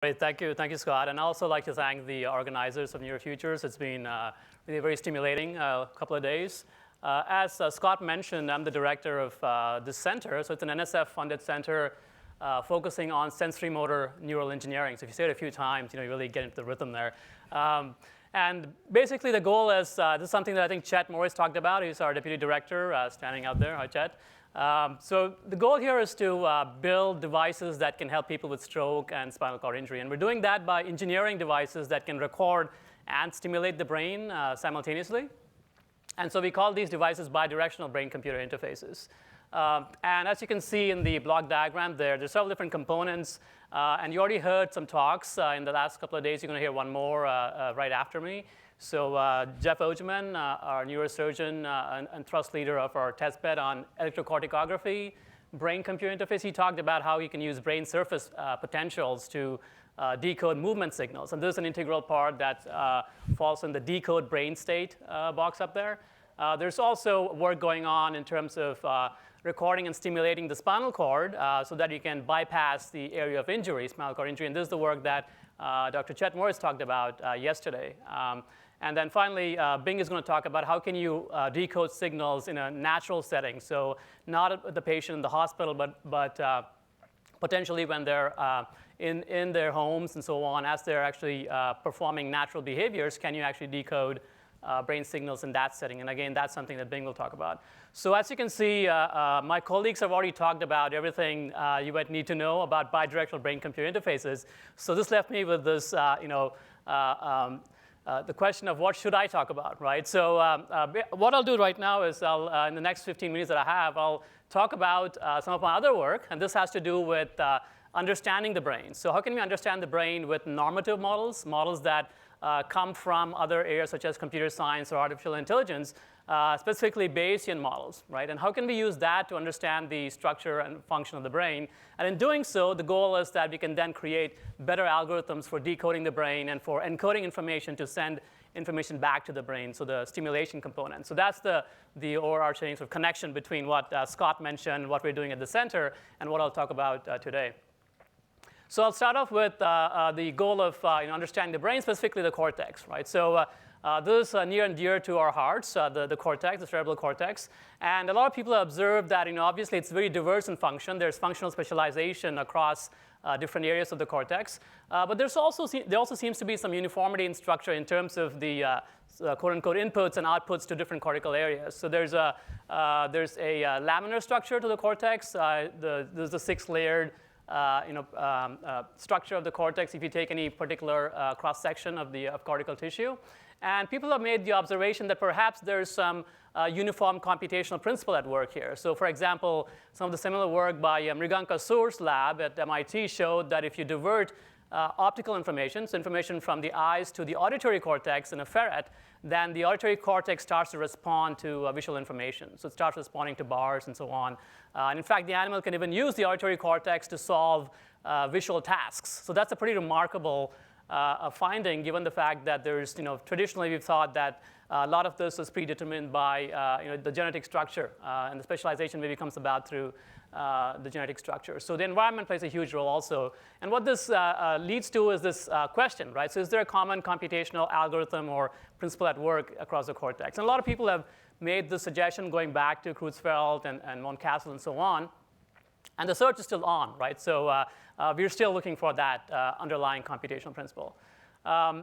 Great, thank you, Scott. And I'd also like to thank the organizers of NeuroFutures. It's been really very stimulating couple of days. As Scott mentioned, I'm the director of this center. So it's an NSF-funded center focusing on sensorimotor neural engineering. So if you say it a few times, you really get into the rhythm there. And basically, the goal is this is something that I think Chet Morris talked about. He's our deputy director, standing out there. Hi, Chet. So the goal here is to build devices that can help people with stroke and spinal cord injury. And we're doing that by engineering devices that can record and stimulate the brain simultaneously. And so we call these devices bidirectional brain-computer interfaces. And as you can see in the block diagram there's several different components. And you already heard some talks in the last couple of days. You're going to hear one more right after me. So Jeff Ogeman, our neurosurgeon and thrust leader of our test bed on electrocorticography, brain-computer interface, he talked about how you can use brain surface potentials to decode movement signals. And this is an integral part that falls in the decode brain state box up there. There's also work going on in terms of recording and stimulating the spinal cord so that you can bypass the area of injury, spinal cord injury. And this is the work that Dr. Chet Morris talked about yesterday. And then finally, Bing is going to talk about how can you decode signals in a natural setting. So not the patient in the hospital, but potentially when they're in their homes and so on, as they're actually performing natural behaviors, can you actually decode brain signals in that setting? And again, that's something that Bing will talk about. So as you can see, my colleagues have already talked about everything you might need to know about bidirectional brain-computer interfaces. So this left me with this, the question of what should I talk about, right? So what I'll do right now is in the next 15 minutes that I have, I'll talk about some of my other work. And this has to do with understanding the brain. So how can we understand the brain with normative models, models that come from other areas such as computer science or artificial intelligence, specifically Bayesian models, right? And how can we use that to understand the structure and function of the brain? And in doing so, the goal is that we can then create better algorithms for decoding the brain and for encoding information to send information back to the brain, so the stimulation component. So that's the overarching sort of connection between what Scott mentioned, what we're doing at the center, and what I'll talk about today. So I'll start off with the goal of understanding the brain, specifically the cortex, right? So this is near and dear to our hearts, the cortex, the cerebral cortex. And a lot of people have observed that obviously it's very diverse in function. There's functional specialization across different areas of the cortex. But there also seems to be some uniformity in structure in terms of the quote-unquote inputs and outputs to different cortical areas. So there's a laminar structure to the cortex. There's the six-layered structure of the cortex if you take any particular cross-section of cortical tissue. And people have made the observation that perhaps there's some uniform computational principle at work here. So for example, some of the similar work by Mriganka Soor's lab at MIT showed that if you divert optical information, so information from the eyes to the auditory cortex in a ferret, then the auditory cortex starts to respond to visual information. So it starts responding to bars and so on. And in fact, the animal can even use the auditory cortex to solve visual tasks. So that's a pretty remarkable finding, given the fact that there's, traditionally we've thought that a lot of this is predetermined by the genetic structure, and the specialization maybe comes about through the genetic structure. So the environment plays a huge role also. And what this leads to is this question, right? So is there a common computational algorithm or principle at work across the cortex? And a lot of people have made this suggestion going back to Creutzfeldt and Mountcastle and so on. And the search is still on, right? So we're still looking for that underlying computational principle.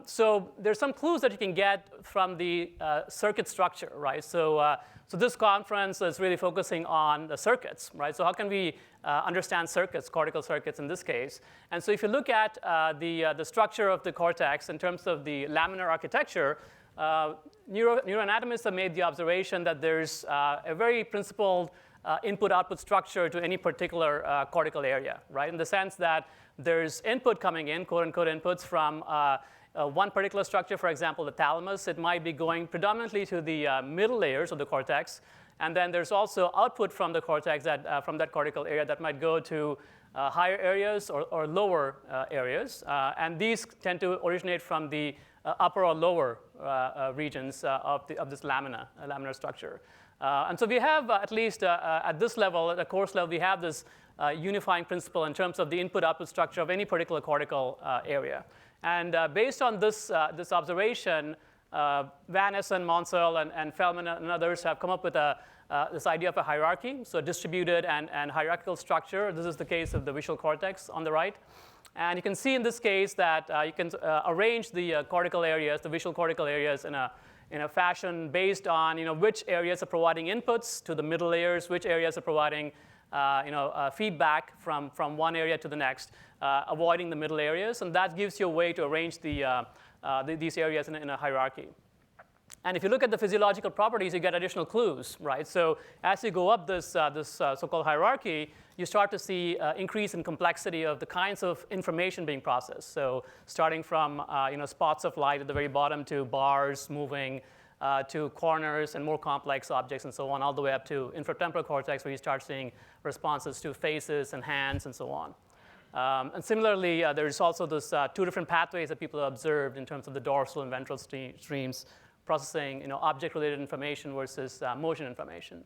So there's some clues that you can get from the circuit structure, right? So this conference is really focusing on the circuits, right? So how can we understand circuits, cortical circuits in this case? And so if you look at the structure of the cortex in terms of the laminar architecture, neuroanatomists have made the observation that there's a very principled input-output structure to any particular cortical area, right? In the sense that there's input coming in, quote-unquote inputs from one particular structure, for example, the thalamus. It might be going predominantly to the middle layers of the cortex. And then there's also output from the cortex, from that cortical area that might go to higher areas or lower areas. And these tend to originate from the upper or lower regions of this laminar structure. And so we have, at least at this level, at the course level, we have this unifying principle in terms of the input-output structure of any particular cortical area. And based on this observation, Van Essen, Monsell, and Feldman and others have come up with this idea of a hierarchy, so a distributed and hierarchical structure. This is the case of the visual cortex on the right. And you can see in this case that you can arrange the cortical areas, the visual cortical areas, in a fashion based on which areas are providing inputs to the middle layers, which areas are providing feedback from one area to the next, avoiding the middle areas. And that gives you a way to arrange these areas in a hierarchy. And if you look at the physiological properties, you get additional clues, right? So as you go up this so-called hierarchy, you start to see increase in complexity of the kinds of information being processed. So starting from spots of light at the very bottom to bars moving to corners and more complex objects and so on, all the way up to infratemporal cortex, where you start seeing responses to faces and hands and so on. And similarly, there's also this two different pathways that people have observed in terms of the dorsal and ventral streams processing object-related information versus motion information.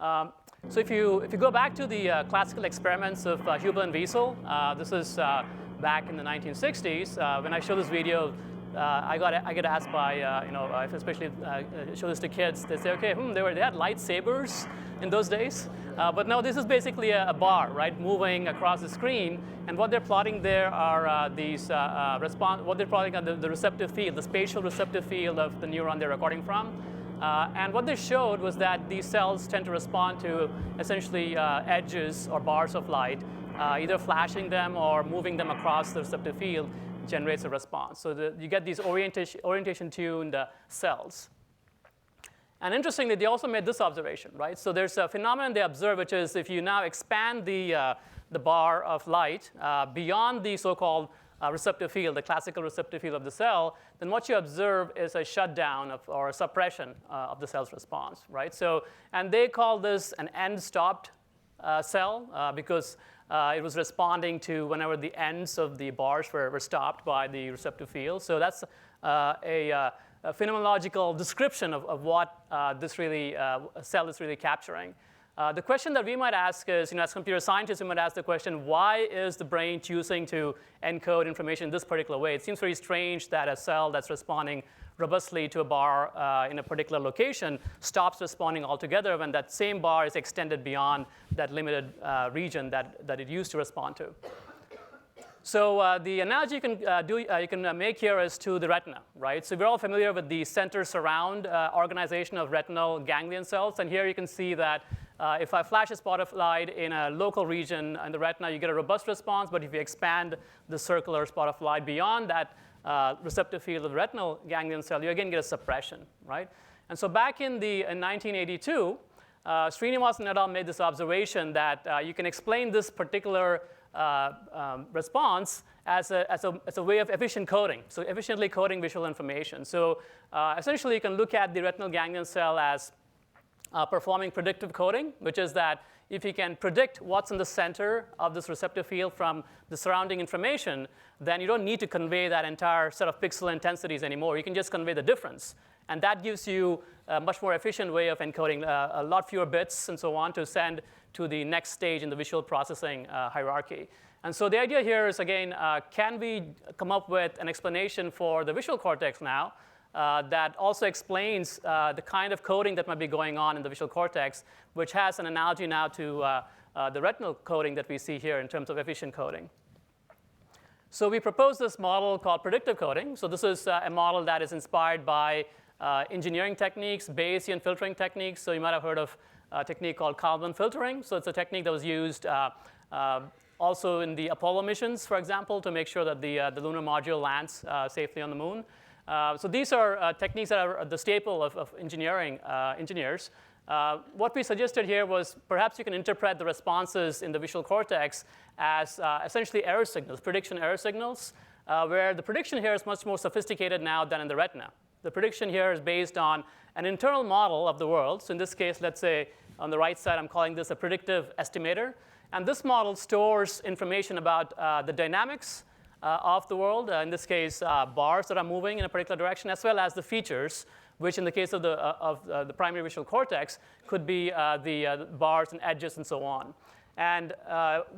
So if you go back to the classical experiments of Hubel and Wiesel, this is back in the 1960s. When I show this video, I get asked by if especially show this to kids, they say, okay, they had lightsabers in those days, but no, this is basically a bar, right, moving across the screen, and what they're plotting there are what they're plotting are the receptive field, the spatial receptive field of the neuron they're recording from. And what they showed was that these cells tend to respond to essentially edges or bars of light, either flashing them or moving them across the receptive field generates a response. So you get these orientation-tuned cells. And interestingly, they also made this observation, right? So there's a phenomenon they observe, which is if you now expand the bar of light beyond the so-called receptive field, the classical receptive field of the cell, then what you observe is a shutdown or a suppression of the cell's response, right? So, and they call this an end-stopped cell because it was responding to whenever the ends of the bars were stopped by the receptive field. So that's a phenomenological description of what this cell is really capturing. The question that we might ask is, as computer scientists, we might ask the question, why is the brain choosing to encode information in this particular way? It seems very strange that a cell that's responding robustly to a bar in a particular location stops responding altogether when that same bar is extended beyond that limited region that it used to respond to. So the analogy you can make here is to the retina, right? So we're all familiar with the center-surround organization of retinal ganglion cells, and here you can see that if I flash a spot of light in a local region in the retina, you get a robust response, but if you expand the circular spot of light beyond that receptive field of the retinal ganglion cell, you again get a suppression, right? And so back in 1982, Srinivasan et al. Made this observation that you can explain this particular response as a way of efficient coding, so efficiently coding visual information. So essentially, you can look at the retinal ganglion cell as performing predictive coding, which is that if you can predict what's in the center of this receptive field from the surrounding information, then you don't need to convey that entire set of pixel intensities anymore. You can just convey the difference. And that gives you a much more efficient way of encoding a lot fewer bits and so on to send to the next stage in the visual processing hierarchy. And so the idea here is, again, can we come up with an explanation for the visual cortex now that also explains the kind of coding that might be going on in the visual cortex, which has an analogy now to the retinal coding that we see here in terms of efficient coding. So we proposed this model called predictive coding. So this is a model that is inspired by engineering techniques, Bayesian filtering techniques. So you might have heard of a technique called Kalman filtering. So it's a technique that was used also in the Apollo missions, for example, to make sure that the lunar module lands safely on the moon. So these are techniques that are the staple of engineers. What we suggested here was perhaps you can interpret the responses in the visual cortex as essentially error signals, prediction error signals, where the prediction here is much more sophisticated now than in the retina. The prediction here is based on an internal model of the world. So in this case, let's say on the right side, I'm calling this a predictive estimator. And this model stores information about the dynamics of the world, in this case, bars that are moving in a particular direction, as well as the features, which in the case of the primary visual cortex could be the bars and edges and so on. And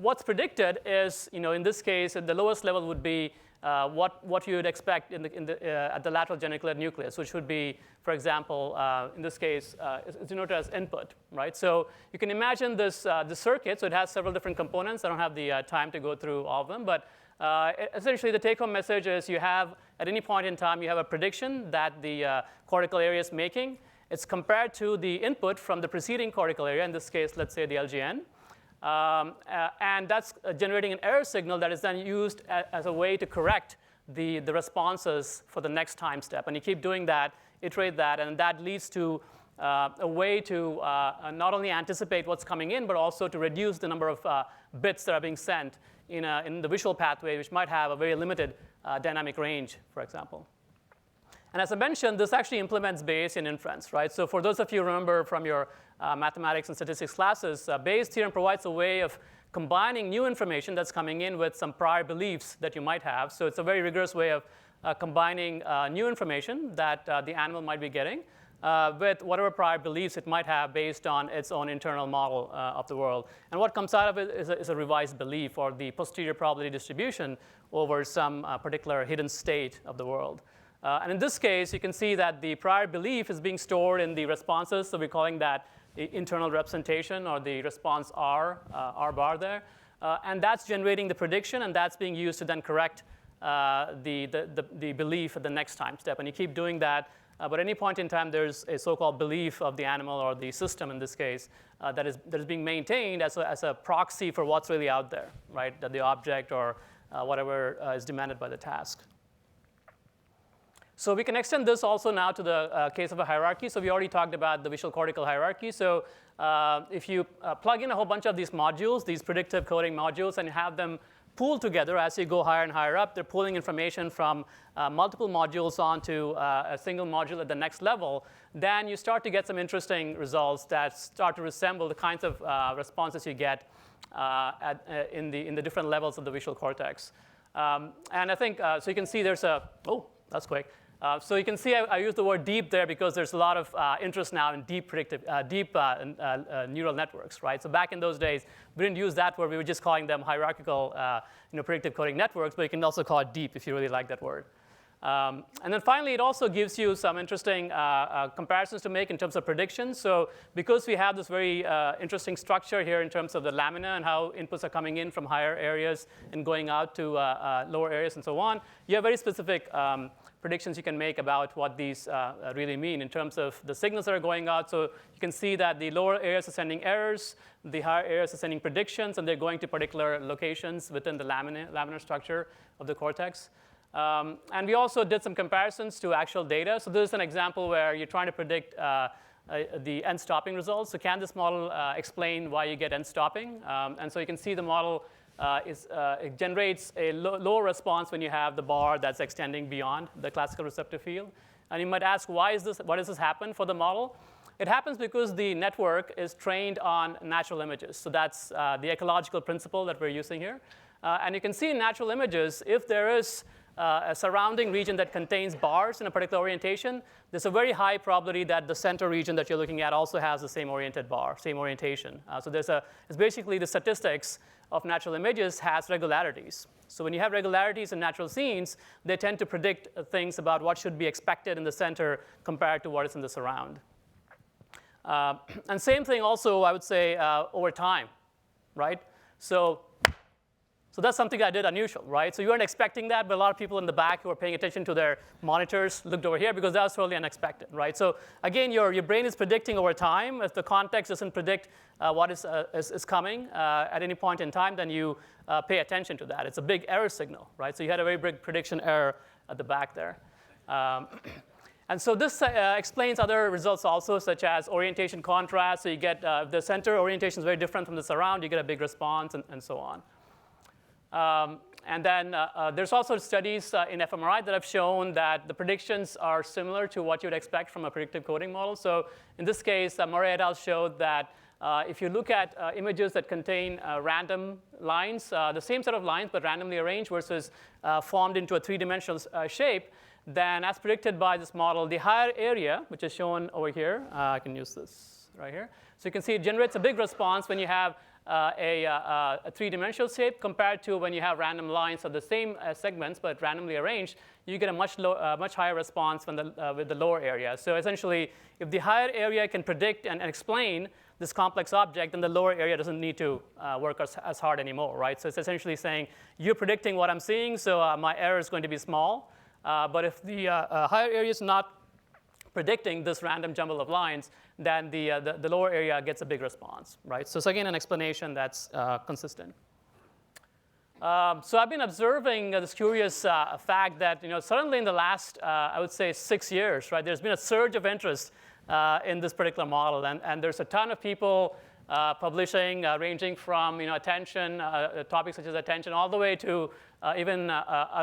what's predicted is, in this case, at the lowest level would be what you would expect at the lateral geniculate nucleus, which would be, for example, in this case, is denoted as input, right? So you can imagine this circuit. So it has several different components. I don't have the time to go through all of them, but essentially the take-home message is you have, at any point in time, you have a prediction that the cortical area is making. It's compared to the input from the preceding cortical area, in this case, let's say the LGN. And that's generating an error signal that is then used as a way to correct the responses for the next time step. And you keep doing that, iterate that, and that leads to a way to not only anticipate what's coming in, but also to reduce the number of bits that are being sent in the visual pathway, which might have a very limited dynamic range, for example. And as I mentioned, this actually implements Bayesian inference, right? So for those of you who remember from your mathematics and statistics classes, Bayes' theorem provides a way of combining new information that's coming in with some prior beliefs that you might have. So it's a very rigorous way of combining new information that the animal might be getting with whatever prior beliefs it might have based on its own internal model of the world. And what comes out of it is a revised belief, or the posterior probability distribution over some particular hidden state of the world. And in this case, you can see that the prior belief is being stored in the responses. So we're calling that the internal representation, or the response R bar there. And that's generating the prediction, and that's being used to then correct the belief at the next time step. And you keep doing that. But at any point in time, there's a so-called belief of the animal, or the system in this case, that is being maintained as a proxy for what's really out there, right? That the object or whatever is demanded by the task. So we can extend this also now to the case of a hierarchy. So we already talked about the visual cortical hierarchy. So if you plug in a whole bunch of these modules, these predictive coding modules, and have them pool together as you go higher and higher up, they're pulling information from multiple modules onto a single module at the next level, then you start to get some interesting results that start to resemble the kinds of responses you get in the different levels of the visual cortex. And I think, so you can see there's oh, that's quick. So you can see I use the word deep there because there's a lot of interest now in deep neural networks, right? So back in those days, we didn't use that word. We were just calling them hierarchical predictive coding networks, but you can also call it deep if you really like that word. And then finally, it also gives you some interesting comparisons to make in terms of predictions. So because we have this very interesting structure here in terms of the lamina and how inputs are coming in from higher areas and going out to lower areas and so on, you have very specific predictions you can make about what these really mean in terms of the signals that are going out. So you can see that the lower areas are sending errors, the higher areas are sending predictions, and they're going to particular locations within the laminar structure of the cortex. And we also did some comparisons to actual data. So this is an example where you're trying to predict the endstopping results. So can this model explain why you get endstopping? And so you can see the model it generates a lower response when you have the bar that's extending beyond the classical receptive field. And you might ask, why does this happen for the model? It happens because the network is trained on natural images. So that's the ecological principle that we're using here. And you can see in natural images, if there is a surrounding region that contains bars in a particular orientation, there's a very high probability that the center region that you're looking at also has the same oriented bar, same orientation. So it's basically the statistics of natural images has regularities. So when you have regularities in natural scenes, they tend to predict things about what should be expected in the center compared to what is in the surround. And same thing also, I would say, over time, right? So that's something I did unusual, right? So you weren't expecting that, but a lot of people in the back who are paying attention to their monitors looked over here because that was totally unexpected, right? So again, your brain is predicting over time. If the context doesn't predict what is coming at any point in time, then you pay attention to that. It's a big error signal, right? So you had a very big prediction error at the back there. And so this explains other results also, such as orientation contrast. So you get the center orientation is very different from the surround. You get a big response and so on. And then there's also studies in fMRI that have shown that the predictions are similar to what you'd expect from a predictive coding model. So in this case, Murray et al. Showed that if you look at images that contain random lines, the same set of lines but randomly arranged versus formed into a three-dimensional shape, then as predicted by this model, the higher area, which is shown over here, I can use this right here. So you can see it generates a big response when you have a three-dimensional shape compared to when you have random lines of the same segments but randomly arranged. You get a much higher response with the lower area. So essentially, if the higher area can predict and explain this complex object, then the lower area doesn't need to work as hard anymore, right? So it's essentially saying, you're predicting what I'm seeing, so my error is going to be small. But if the higher area is not predicting this random jumble of lines, then the lower area gets a big response, right? So it's again an explanation that's consistent. So I've been observing this curious fact that suddenly in the last, I would say, 6 years, right, there's been a surge of interest in this particular model, and there's a ton of people publishing, ranging from attention, topics such as attention, all the way to even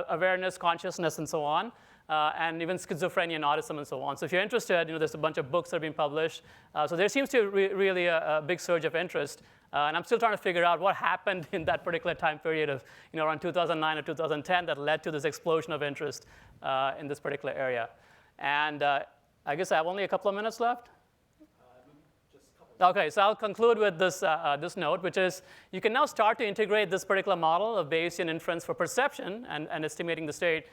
awareness, consciousness, and so on. And even schizophrenia and autism and so on. So if you're interested, there's a bunch of books that have been published. So there seems to be really a big surge of interest. And I'm still trying to figure out what happened in that particular time period of around 2009 or 2010 that led to this explosion of interest in this particular area. And I guess I have only a couple of minutes left. OK, so I'll conclude with this, this note, which is you can now start to integrate this particular model of Bayesian inference for perception and estimating the state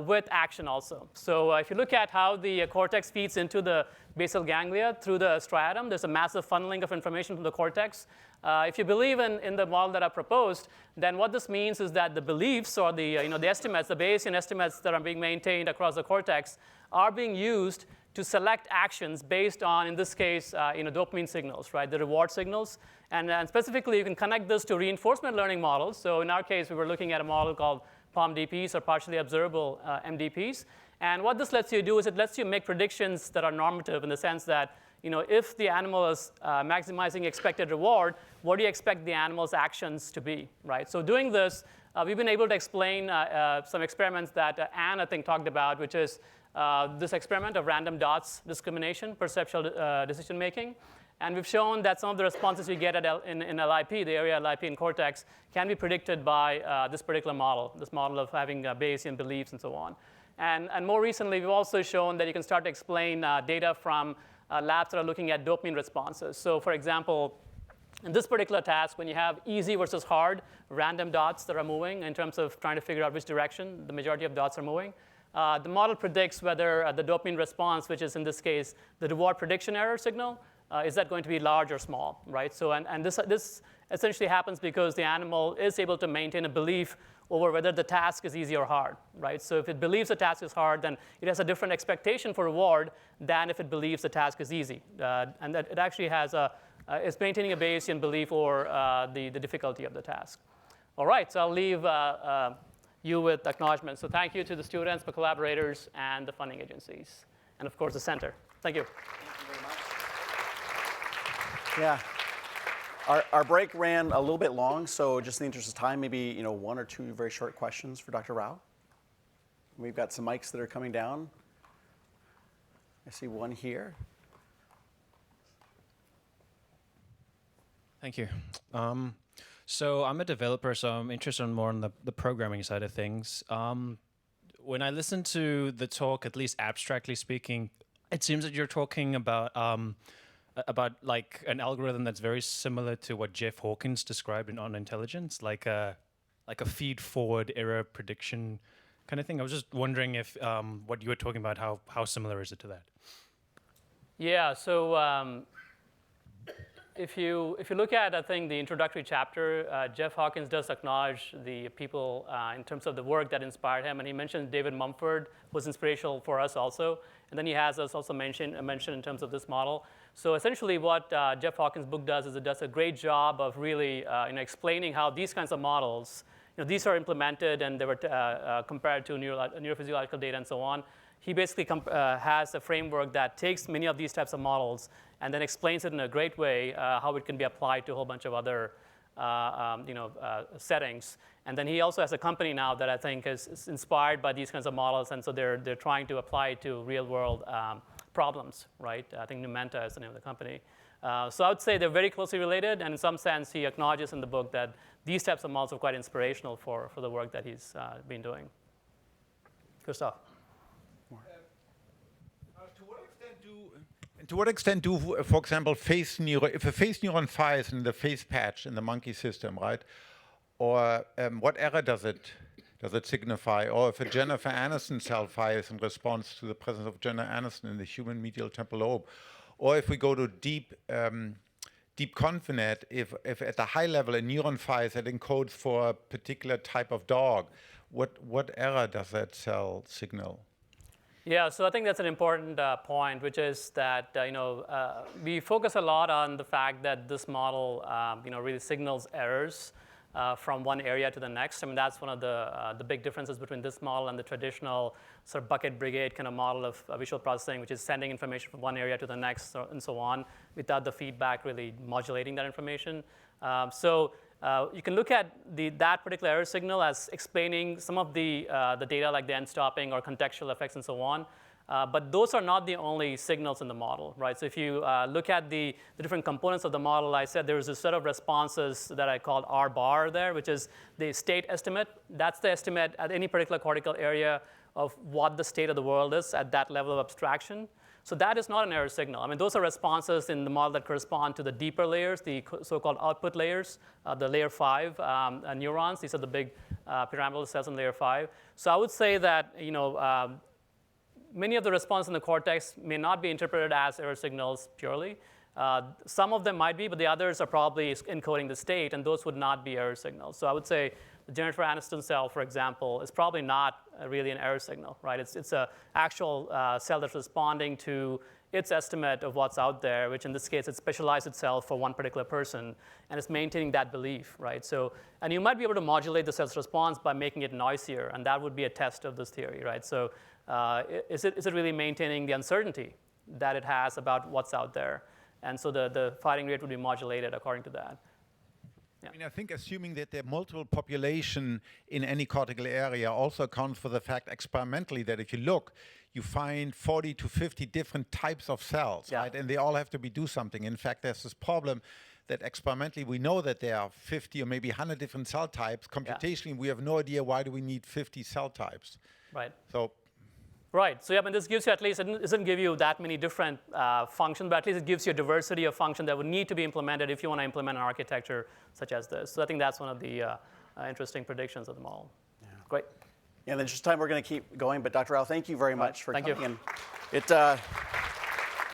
with action also. So if you look at how the cortex feeds into the basal ganglia through the striatum, there's a massive funneling of information from the cortex. If you believe in the model that I proposed, then what this means is that the beliefs or the estimates, the Bayesian estimates that are being maintained across the cortex are being used to select actions based on, in this case, dopamine signals, right, the reward signals. And specifically, you can connect this to reinforcement learning models. So in our case, we were looking at a model called POMDPs, or partially observable MDPs. And what this lets you do is it lets you make predictions that are normative in the sense that if the animal is maximizing expected reward, what do you expect the animal's actions to be, right? So doing this, we've been able to explain some experiments that Anne, I think, talked about, which is this experiment of random dots discrimination, perceptual decision making. And we've shown that some of the responses we get in LIP, the area LIP in cortex, can be predicted by this particular model, this model of having Bayesian beliefs and so on. And more recently, we've also shown that you can start to explain data from labs that are looking at dopamine responses. So for example, in this particular task, when you have easy versus hard random dots that are moving in terms of trying to figure out which direction the majority of dots are moving, the model predicts whether the dopamine response, which is in this case the reward prediction error signal, is that going to be large or small, right? So and this essentially happens because the animal is able to maintain a belief over whether the task is easy or hard, right? So if it believes the task is hard, then it has a different expectation for reward than if it believes the task is easy. And that it actually has is maintaining a Bayesian belief or the difficulty of the task. All right, so I'll leave you with acknowledgments. So thank you to the students, the collaborators, and the funding agencies, and of course the center. Thank you. Thank you very much. Yeah. Our break ran a little bit long, so just in the interest of time, maybe 1 or 2 very short questions for Dr. Rao. We've got some mics that are coming down. I see one here. Thank you. So I'm a developer, so I'm interested more on the programming side of things. When I listen to the talk, at least abstractly speaking, it seems that you're talking about like an algorithm that's very similar to what Jeff Hawkins described in On Intelligence, like a feed-forward error prediction kind of thing. I was just wondering if what you were talking about, how similar is it to that? Yeah, so if you look at, I think, the introductory chapter, Jeff Hawkins does acknowledge the people in terms of the work that inspired him, and he mentioned David Mumford was inspirational for us also, and then he has us also mention in terms of this model. So essentially what Jeff Hawkins' book does is it does a great job of really explaining how these kinds of models, these are implemented and they were compared to neurophysiological data and so on. He basically has a framework that takes many of these types of models and then explains it in a great way how it can be applied to a whole bunch of other settings. And then he also has a company now that I think is inspired by these kinds of models, and so they're trying to apply it to real-world problems, right? I think Numenta is the name of the company. So I would say they're very closely related, and in some sense, he acknowledges in the book that these types of models are quite inspirational for the work that he's been doing. Christoph. To what extent do, for example, if a face neuron fires in the face patch in the monkey system, right? Or what error does it signify? Or if a Jennifer Aniston cell fires in response to the presence of Jennifer Aniston in the human medial temporal lobe? Or if we go to deep ConvNet, if at a high level a neuron fires that encodes for a particular type of dog, what error does that cell signal? Yeah, so I think that's an important point, which is that we focus a lot on the fact that this model really signals errors from one area to the next. I mean, that's one of the big differences between this model and the traditional sort of bucket brigade kind of model of visual processing, which is sending information from one area to the next and so on, without the feedback really modulating that information. You can look at that particular error signal as explaining some of the data like the endstopping or contextual effects and so on. But those are not the only signals in the model, right? So if you look at the different components of the model, I said there was a set of responses that I called R bar there, which is the state estimate. That's the estimate at any particular cortical area of what the state of the world is at that level of abstraction. So that is not an error signal. I mean, those are responses in the model that correspond to the deeper layers, the so-called output layers, the layer 5 neurons. These are the big pyramidal cells in layer 5. So I would say that many of the responses in the cortex may not be interpreted as error signals purely. Some of them might be, but the others are probably encoding the state, and those would not be error signals. So I would say the Jennifer Aniston cell, for example, is probably not really an error signal, right? It's an actual cell that's responding to its estimate of what's out there, which in this case, it specialized itself for one particular person, and it's maintaining that belief, right? So, and you might be able to modulate the cell's response by making it noisier, and that would be a test of this theory, right? So is it really maintaining the uncertainty that it has about what's out there? And so the firing rate would be modulated according to that. Yeah. I mean, I think assuming that there are multiple population in any cortical area also accounts for the fact experimentally that if you look, you find 40 to 50 different types of cells, yeah. right? And they all have to do something. In fact, there's this problem that experimentally we know that there are 50 or maybe 100 different cell types. Computationally, we have no idea why do we need 50 cell types. Right. So. Right. So yeah, but this gives you at least, it doesn't give you that many different functions, but at least it gives you a diversity of functions that would need to be implemented if you want to implement an architecture such as this. So I think that's one of the interesting predictions of the model. Yeah. Great. Yeah, and then just time we're going to keep going, but Dr. Rao, thank you very much for coming in. Thank you.